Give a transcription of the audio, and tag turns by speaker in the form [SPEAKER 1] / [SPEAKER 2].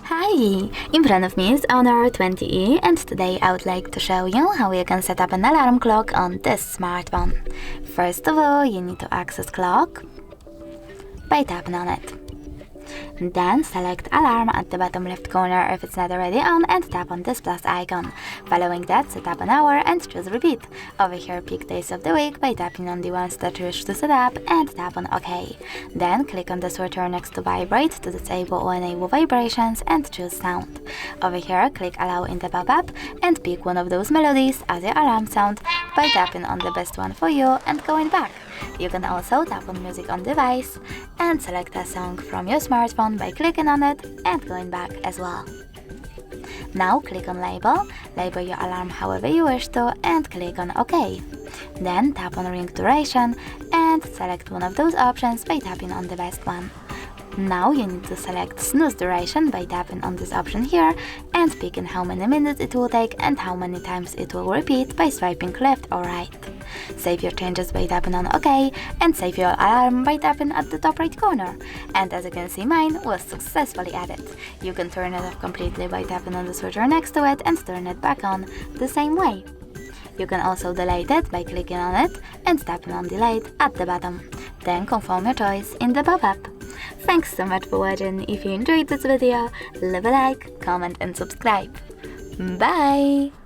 [SPEAKER 1] Hi! In front of me is Honor 20E, and today I would like to show you how you can set up an alarm clock on this smartphone. First of all, you need to access clock by tapping on it. Then select alarm at the bottom left corner if it's not already on and tap on this plus icon. Following that, set up an hour and choose repeat. Over here, pick days of the week by tapping on the ones that you wish to set up and tap on OK. Then click on the switcher next to vibrate to disable or enable vibrations and choose sound. Over here, click allow in the pop-up and pick one of those melodies as your alarm sound by tapping on the best one for you and going back. You can also tap on music on device and select a song from your smartphone by clicking on it and going back as well. Now click on label your alarm however you wish to and click on OK. Then tap on ring duration and select one of those options by tapping on the best one. Now you need to select snooze duration by tapping on this option here and picking how many minutes it will take and how many times it will repeat by swiping left or right. Save your changes by tapping on OK and save your alarm by tapping at the top right corner. And as you can see, mine was successfully added. You can turn it off completely by tapping on the switcher next to it and turn it back on the same way. You can also delete it by clicking on it and tapping on delete at the bottom. Then confirm your choice in the pop-up. Thanks so much for watching. If you enjoyed this video, leave a like, comment and subscribe. Bye!